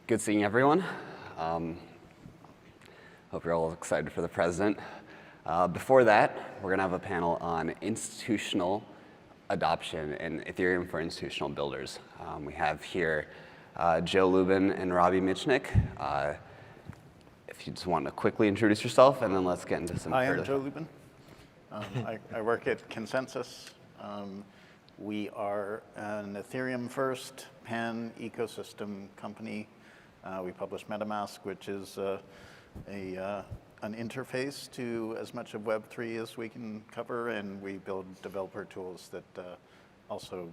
Good seeing everyone. Hope you're all excited for the president. Before that, we're going to have a panel on institutional adoption and Ethereum for institutional builders. We have here Joe Lubin and Robbie Mitchnick. If you just want to quickly introduce yourself, and then let's get into some. Hi, I'm Joe Lubin. I work at Consensus. We are an Ethereum first pan ecosystem company. We publish MetaMask, which is an interface to as much of Web3 as we can cover, and we build developer tools that also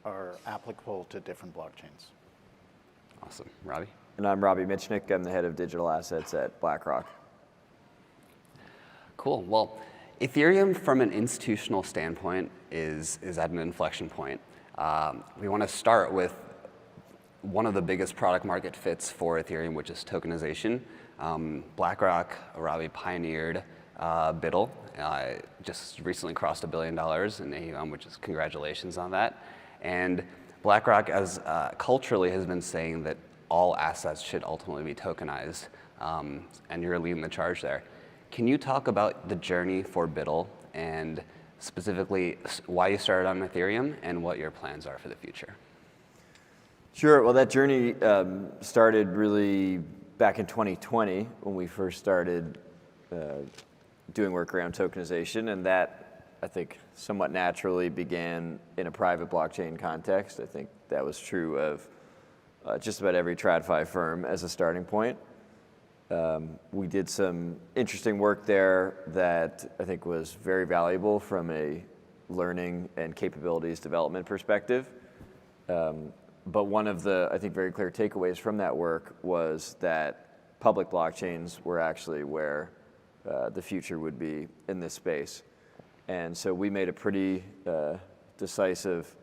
are applicable to different blockchains. Awesome. Robbie? And I'm Robbie Mitchnick. I'm the head of digital assets at BlackRock. Cool. Well, Ethereum from an institutional standpoint is at an inflection point. We want to start with one of the biggest product market fits for Ethereum, which is tokenization. BlackRock, Robbie pioneered BUIDL, just recently crossed $1 billion in AUM, which is congratulations on that. And BlackRock, as culturally, has been saying that all assets should ultimately be tokenized, and you're leading the charge there. Can you talk about the journey for BUIDL and specifically why you started on Ethereum and what your plans are for the future? Sure. Well, that journey started really back in 2020 when we first started doing work around tokenization, and that, I think, somewhat naturally began in a private blockchain context. I think that was true of just about every TradFi firm as a starting point. We did some interesting work there that I think was very valuable from a learning and capabilities development perspective. But one of the, I think, very clear takeaways from that work was that public blockchains were actually where the future would be in this space. And so we made a pretty decisive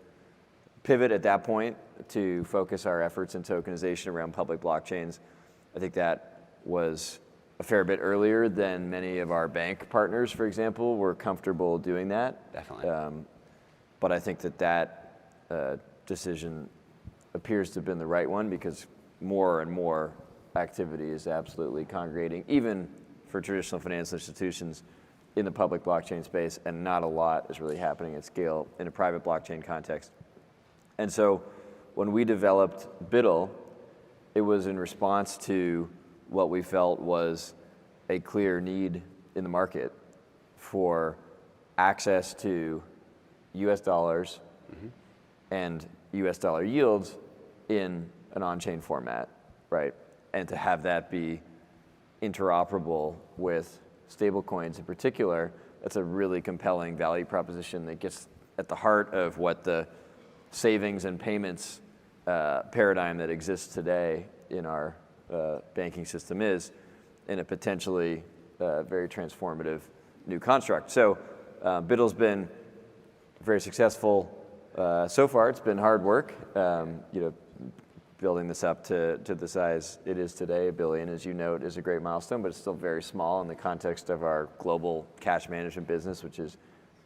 pivot at that point to focus our efforts in tokenization around public blockchains. I think that was a fair bit earlier than many of our bank partners, for example, were comfortable doing that. Definitely. But I think that decision appears to have been the right one because more and more activity is absolutely congregating, even for traditional financial institutions in the public blockchain space, and not a lot is really happening at scale in a private blockchain context. And so when we developed BUIDL, it was in response to what we felt was a clear need in the market for access to US dollars and US dollar yields in an on-chain format, right? And to have that be interoperable with stablecoins in particular, that's a really compelling value proposition that gets at the heart of what the savings and payments paradigm that exists today in our banking system is, in a potentially very transformative new construct. So BUIDL's been very successful so far. It's been hard work, building this up to the size it is today. $1 billion, as you note, is a great milestone, but it's still very small in the context of our global cash management business, which is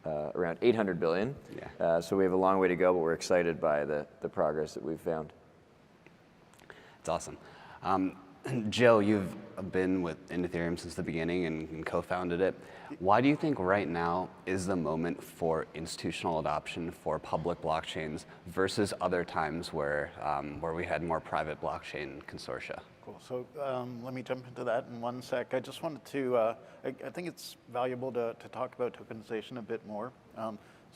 around $800 billion. Yeah. So we have a long way to go, but we're excited by the progress that we've found. It's awesome. Joe, you've been in Ethereum since the beginning and co-founded it. Why do you think right now is the moment for institutional adoption for public blockchains versus other times where we had more private blockchain consortia? Cool. So let me jump into that in one sec. I just wanted to, I think it's valuable to talk about tokenization a bit more.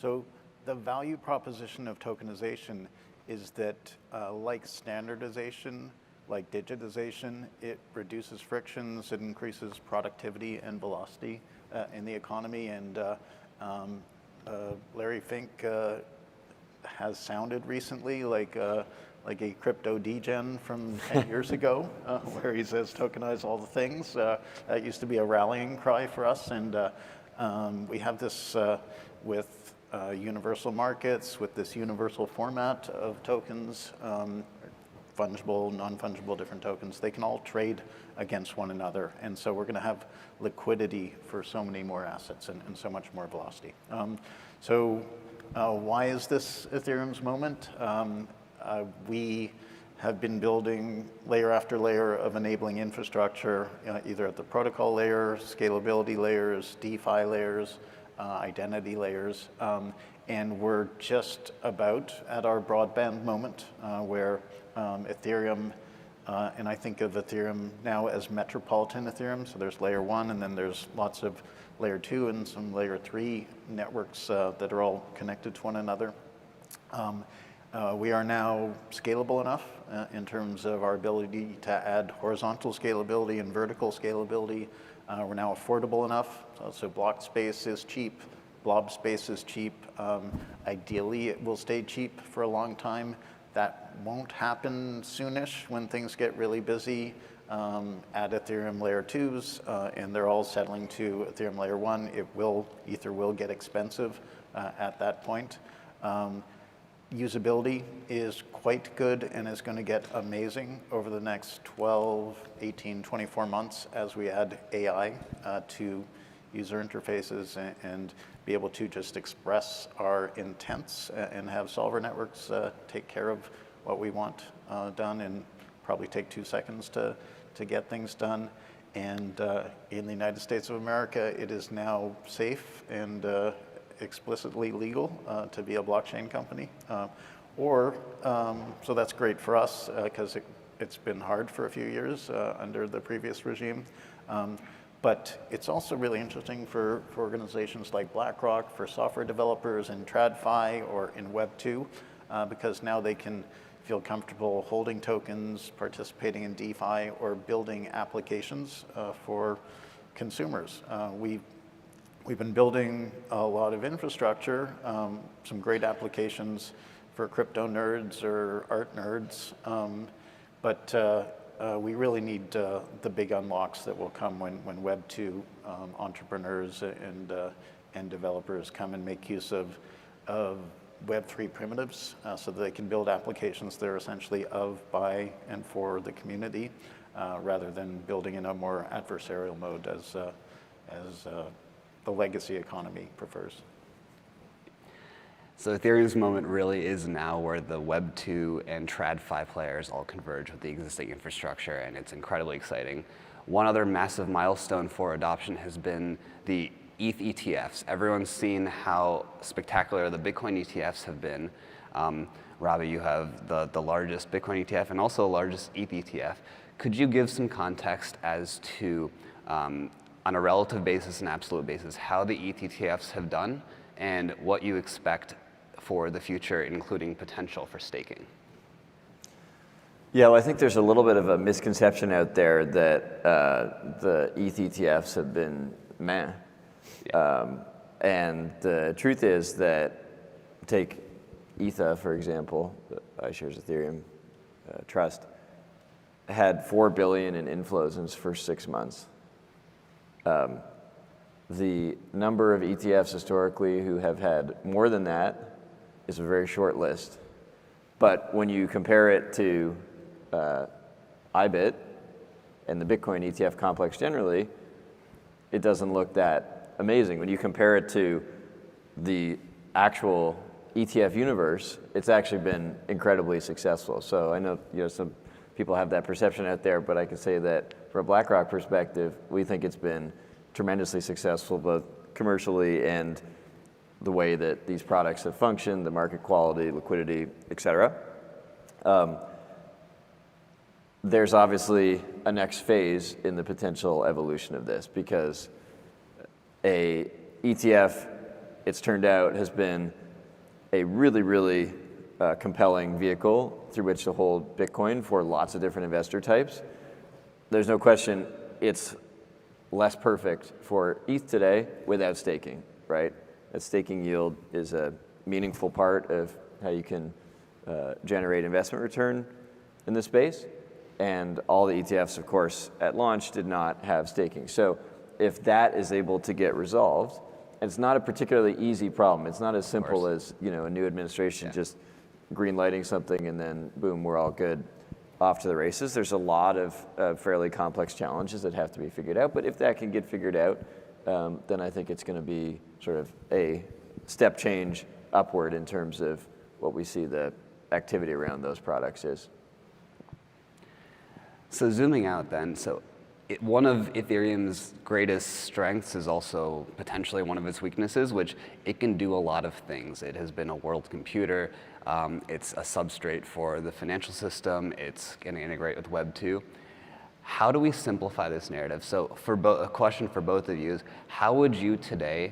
So the value proposition of tokenization is that like standardization, like digitization, it reduces frictions, it increases productivity and velocity in the economy. And Larry Fink has sounded recently like a crypto degen from 10 years ago, where he says tokenize all the things. That used to be a rallying cry for us. And we have this with universal markets, with this universal format of tokens, fungible, non-fungible, different tokens. They can all trade against one another. And so we're going to have liquidity for so many more assets and so much more velocity. Why is this Ethereum's moment? We have been building layer after layer of enabling infrastructure, either at the protocol layer, scalability layers, DeFi layers, identity layers. And we're just about at our broadband moment where Ethereum, and I think of Ethereum now as metropolitan Ethereum. So there's layer 1, and then there's lots of layer 2 and some layer 3 networks that are all connected to one another. We are now scalable enough in terms of our ability to add horizontal scalability and vertical scalability. We're now affordable enough, so block space is cheap, blob space is cheap. Ideally, it will stay cheap for a long time. That won't happen soonish when things get really busy at Ethereum layer 2s, and they're all settling to Ethereum layer 1. Ether will get expensive at that point. Usability is quite good and is going to get amazing over the next 12, 18, 24 months as we add AI to user interfaces and be able to just express our intents and have solver networks take care of what we want done and probably take 2 seconds to get things done. And in the United States of America, it is now safe and explicitly legal to be a blockchain company. So that's great for us because it's been hard for a few years under the previous regime. But it's also really interesting for organizations like BlackRock, for software developers in TradFi or in Web2, because now they can feel comfortable holding tokens, participating in DeFi, or building applications for consumers. We've been building a lot of infrastructure, some great applications for crypto nerds or art nerds, but we really need the big unlocks that will come when Web 2 entrepreneurs and developers come and make use of Web 3 primitives so that they can build applications that are essentially of, by, and for the community rather than building in a more adversarial mode as the legacy economy prefers. So Ethereum's moment really is now where the Web 2 and TradFi players all converge with the existing infrastructure, and it's incredibly exciting. One other massive milestone for adoption has been the ETH ETFs. Everyone's seen how spectacular the Bitcoin ETFs have been. Robbie, you have the largest Bitcoin ETF and also the largest ETH ETF. Could you give some context as to, on a relative basis and absolute basis, how the ETH ETFs have done and what you expect for the future, including potential for staking? Yeah, well, I think there's a little bit of a misconception out there that the ETH ETFs have been meh. Yeah. And the truth is that, take ETHA, for example, iShares Ethereum Trust, had $4 billion in inflows in its first 6 months. The number of ETFs historically who have had more than that is a very short list. But when you compare it to IBIT and the Bitcoin ETF complex generally, it doesn't look that amazing. When you compare it to the actual ETF universe, it's actually been incredibly successful. So I know some people have that perception out there, but I can say that from a BlackRock perspective, we think it's been tremendously successful, both commercially and the way that these products have functioned, the market quality, liquidity, et cetera. There's obviously a next phase in the potential evolution of this because a ETF, it's turned out, has been a really, really compelling vehicle through which to hold Bitcoin for lots of different investor types. There's no question it's less perfect for ETH today without staking, right? That staking yield is a meaningful part of how you can generate investment return in this space. And all the ETFs, of course, at launch did not have staking. So if that is able to get resolved, and it's not a particularly easy problem. It's not as simple as a new administration just green lighting something and then boom, we're all good, off to the races. There's a lot of fairly complex challenges that have to be figured out. But if that can get figured out, then I think it's going to be sort of a step change upward in terms of what we see the activity around those products is. So zooming out then, one of Ethereum's greatest strengths is also potentially one of its weaknesses, which it can do a lot of things. It has been a world computer. It's a substrate for the financial system. It's going to integrate with Web 2. How do we simplify this narrative? So a question for both of you is, how would you today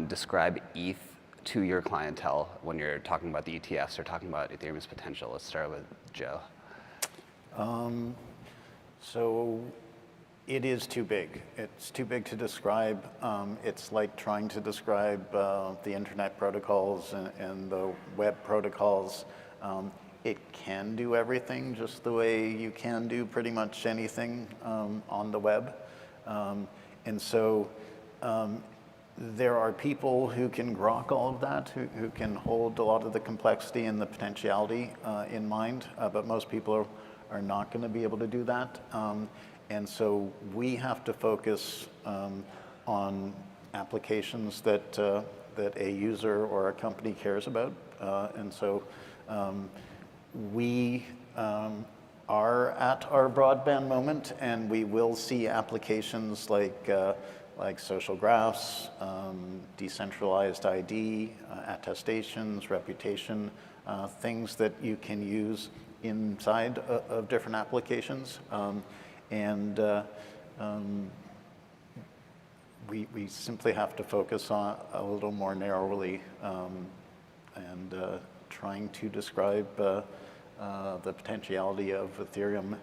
describe ETH to your clientele when you're talking about the ETFs or talking about Ethereum's potential? Let's start with Joe. So it is too big. It's too big to describe. It's like trying to describe the internet protocols and the web protocols. It can do everything just the way you can do pretty much anything on the web. And so there are people who can grok all of that, who can hold a lot of the complexity and the potentiality in mind, but most people are not going to be able to do that. And so we have to focus on applications that a user or a company cares about. And so we are at our broadband moment, and we will see applications like social graphs, decentralized ID, attestations, reputation, things that you can use inside of different applications. We simply have to focus on a little more narrowly and trying to describe the potentiality of Ethereum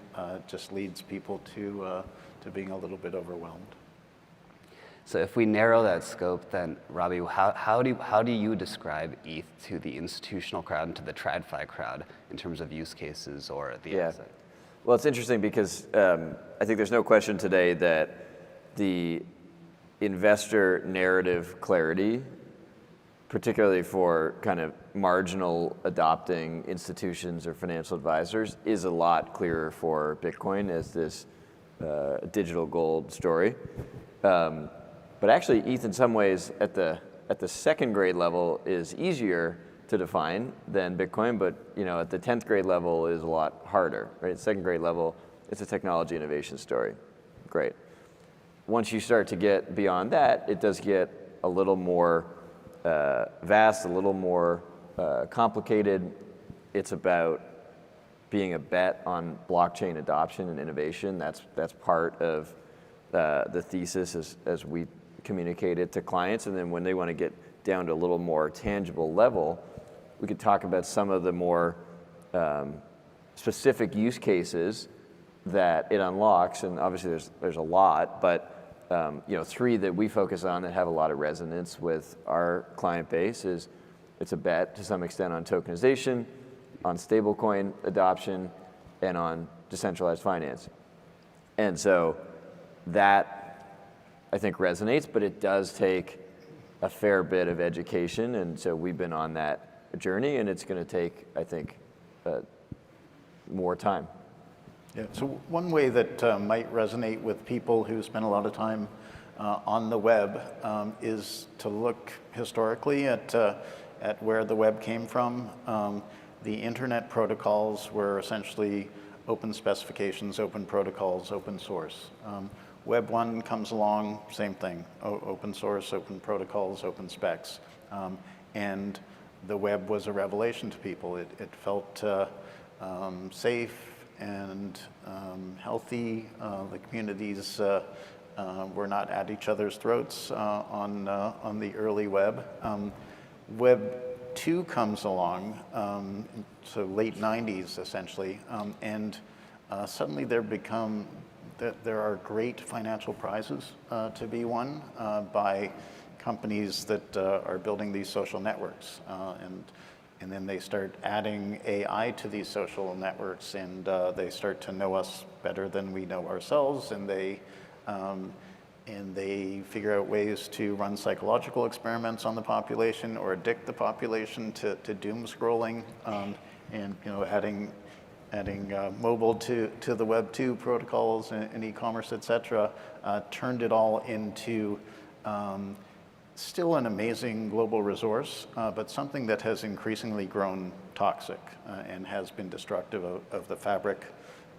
just leads people to being a little bit overwhelmed. So if we narrow that scope, then Robbie, how do you describe ETH to the institutional crowd and to the TradFi crowd in terms of use cases or the asset? Well, it's interesting because I think there's no question today that the investor narrative clarity, particularly for kind of marginal adopting institutions or financial advisors, is a lot clearer for Bitcoin as this digital gold story. But actually, ETH in some ways at the second grade level is easier to define than Bitcoin, but at the 10th grade level is a lot harder, right? Second grade level, it's a technology innovation story. Great. Once you start to get beyond that, it does get a little more vast, a little more complicated. It's about being a bet on blockchain adoption and innovation. That's part of the thesis as we communicate it to clients. And then when they want to get down to a little more tangible level, we could talk about some of the more specific use cases that it unlocks. And obviously there's a lot, but 3 that we focus on that have a lot of resonance with our client base is it's a bet to some extent on tokenization, on stablecoin adoption, and on decentralized finance. And so that, I think, resonates, but it does take a fair bit of education. And so we've been on that journey, and it's going to take, I think, more time. Yeah, so one way that might resonate with people who spend a lot of time on the web is to look historically at where the web came from. The internet protocols were essentially open specifications, open protocols, open source. Web 1 comes along, same thing, open source, open protocols, open specs. And the web was a revelation to people. It felt safe and healthy. The communities were not at each other's throats on the early web. Web 2 comes along, so late 90s essentially, and suddenly there are great financial prizes to be won by companies that are building these social networks. And then they start adding AI to these social networks, and they start to know us better than we know ourselves, and they figure out ways to run psychological experiments on the population or addict the population to doom scrolling, and adding mobile to the Web 2 protocols and e-commerce, et cetera, turned it all into still an amazing global resource, but something that has increasingly grown toxic and has been destructive of the fabric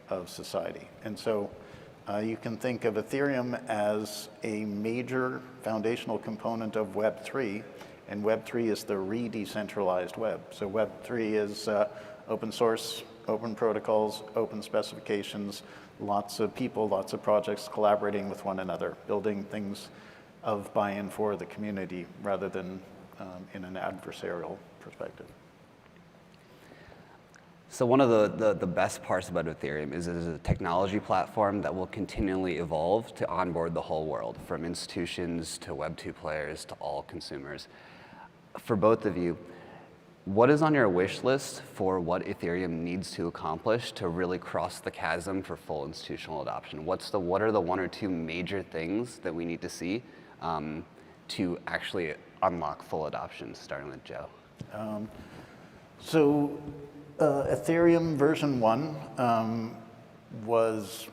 of society. And so you can think of Ethereum as a major foundational component of Web3, and Web3 is the re-decentralized web. So Web3 is open source, open protocols, open specifications, lots of people, lots of projects collaborating with one another, building things of buy-in for the community rather than in an adversarial perspective. So one of the best parts about Ethereum is it is a technology platform that will continually evolve to onboard the whole world, from institutions to Web2 players to all consumers. For both of you, what is on your wish list for what Ethereum needs to accomplish to really cross the chasm for full institutional adoption? What are the one or two major things that we need to see to actually unlock full adoption, starting with Joe? Ethereum version 1 was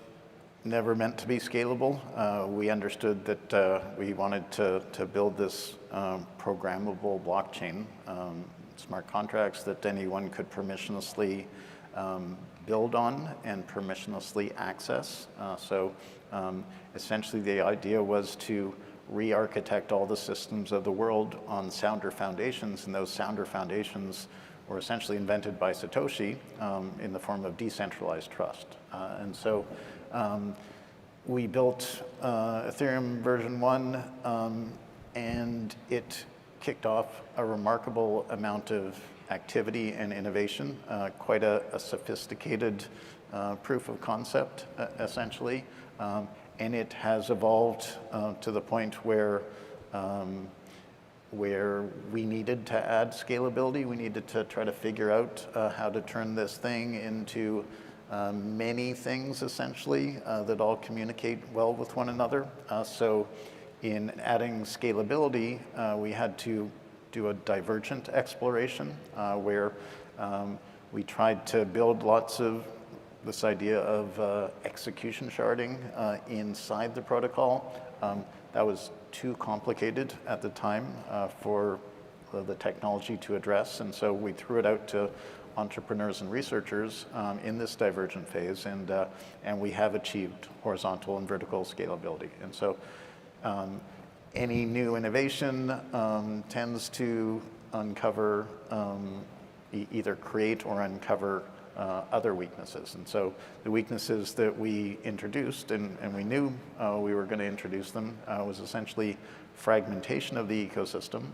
never meant to be scalable. We understood that we wanted to build this programmable blockchain, smart contracts that anyone could permissionlessly build on and permissionlessly access. Essentially the idea was to re-architect all the systems of the world on sounder foundations, and those sounder foundations were essentially invented by Satoshi in the form of decentralized trust. We built Ethereum version 1, and it kicked off a remarkable amount of activity and innovation, quite a sophisticated proof of concept, essentially. And it has evolved to the point where we needed to add scalability. We needed to try to figure out how to turn this thing into many things, essentially, that all communicate well with one another. So in adding scalability, we had to do a divergent exploration where we tried to build lots of this idea of execution sharding inside the protocol. That was too complicated at the time for the technology to address, and so we threw it out to entrepreneurs and researchers in this divergent phase, and we have achieved horizontal and vertical scalability. And so any new innovation tends to uncover, either create or uncover other weaknesses. And so the weaknesses that we introduced, and we knew we were going to introduce them, was essentially fragmentation of the ecosystem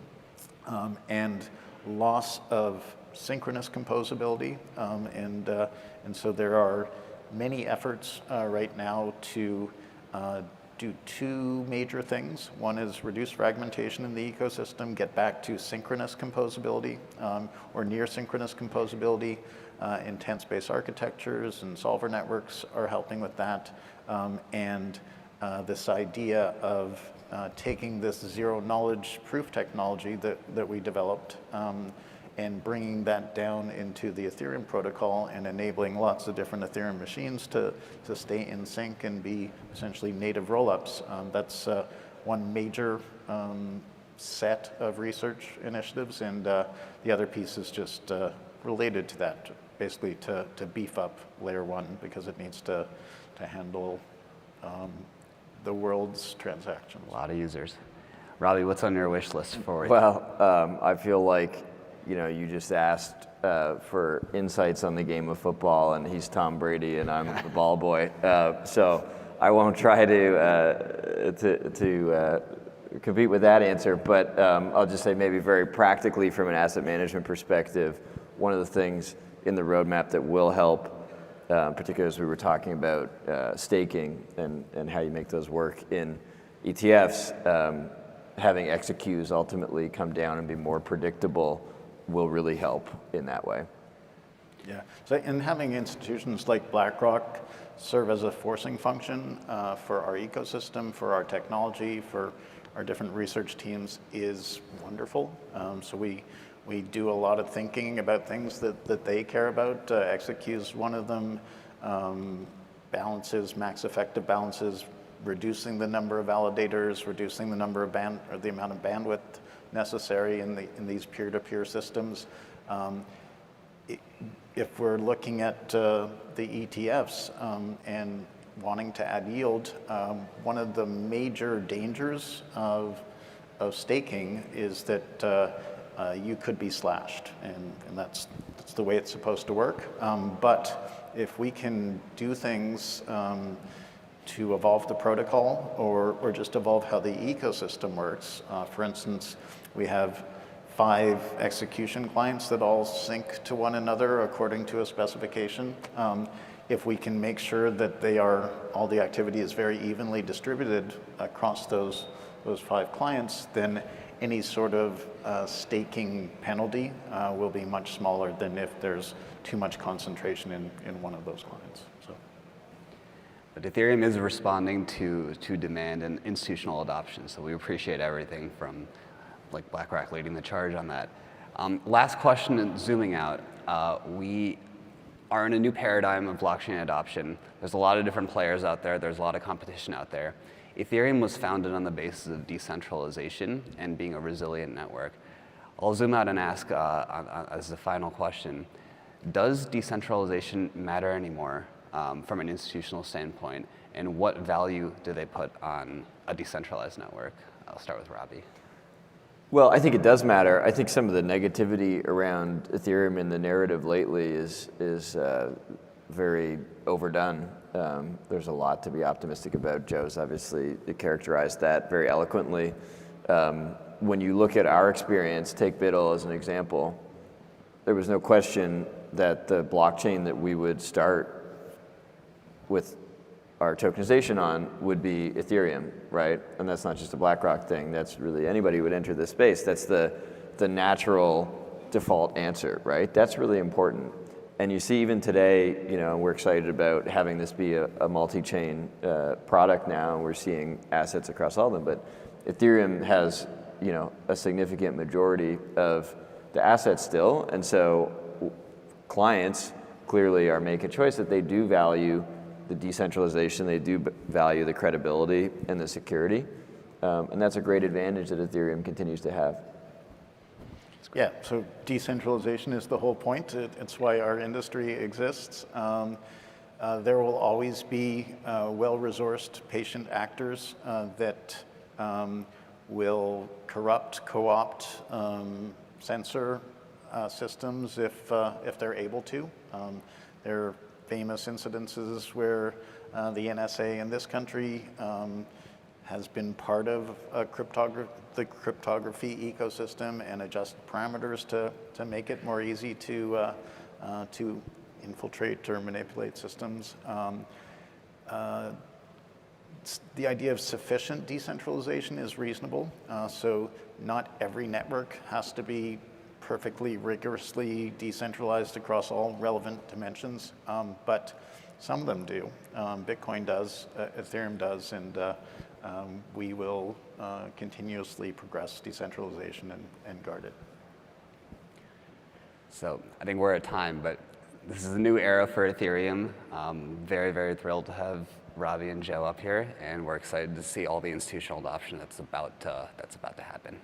and loss of synchronous composability. And so there are many efforts right now to do two major things. One is reduce fragmentation in the ecosystem, get back to synchronous composability or near synchronous composability. Intent-based architectures and solver networks are helping with that. This idea of taking this zero-knowledge proof technology that we developed and bringing that down into the Ethereum protocol and enabling lots of different Ethereum machines to stay in sync and be essentially native rollups. That's one major set of research initiatives, and the other piece is just related to that, basically to beef up layer 1 because it needs to handle the world's transactions. A lot of users. Robbie, what's on your wish list for? Well, I feel like, you just asked for insights on the game of football, and he's Tom Brady, and I'm the ball boy. So I won't try to compete with that answer, but I'll just say maybe very practically from an asset management perspective, one of the things in the roadmap that will help, particularly as we were talking about staking and how you make those work in ETFs, having execues ultimately come down and be more predictable will really help in that way. Yeah, so and having institutions like BlackRock serve as a forcing function for our ecosystem, for our technology, for our different research teams is wonderful. So we do a lot of thinking about things that they care about. XQ is one of them. Balances, max effective balances, reducing the number of validators, reducing the number of the amount of bandwidth necessary in these peer-to-peer systems. if we're looking at the ETFs and wanting to add yield, one of the major dangers of staking is that you could be slashed, and that's the way it's supposed to work. But if we can do things to evolve the protocol or just evolve how the ecosystem works, for instance, we have 5 execution clients that all sync to one another according to a specification. If we can make sure that all the activity is very evenly distributed across those 5 clients, then any sort of staking penalty will be much smaller than if there's too much concentration in one of those clients. So. But Ethereum is responding to demand and institutional adoption, so we appreciate everything from like BlackRock leading the charge on that. Last question, and zooming out, we are in a new paradigm of blockchain adoption. There's a lot of different players out there. There's a lot of competition out there. Ethereum was founded on the basis of decentralization and being a resilient network. I'll zoom out and ask as the final question, does decentralization matter anymore from an institutional standpoint? And what value do they put on a decentralized network? I'll start with Robbie. Well, I think it does matter. I think some of the negativity around Ethereum in the narrative lately is very overdone. There's a lot to be optimistic about. Joe's obviously characterized that very eloquently. When you look at our experience, take BitL as an example, there was no question that the blockchain that we would start with our tokenization on would be Ethereum, right? And that's not just a BlackRock thing. That's really anybody who would enter this space. That's the natural default answer, right? That's really important. And you see even today, we're excited about having this be a multi-chain product now, and we're seeing assets across all of them. But Ethereum has, a significant majority of the assets still, and so clients clearly are making a choice that they do value the decentralization, they do value the credibility and the security, and that's a great advantage that Ethereum continues to have. Yeah, so decentralization is the whole point. It's why our industry exists. There will always be well-resourced patient actors that will corrupt, co-opt, censor systems if they're able to. There are famous incidences where the NSA in this country has been part of the cryptography ecosystem and adjust parameters to make it more easy to infiltrate or manipulate systems. The idea of sufficient decentralization is reasonable. So not every network has to be perfectly rigorously decentralized across all relevant dimensions, but some of them do. Bitcoin does, Ethereum does, and we will continuously progress decentralization and guard it. So I think we're at time, but this is a new era for Ethereum. Very, very thrilled to have Robbie and Joe up here, and we're excited to see all the institutional adoption that's about to happen.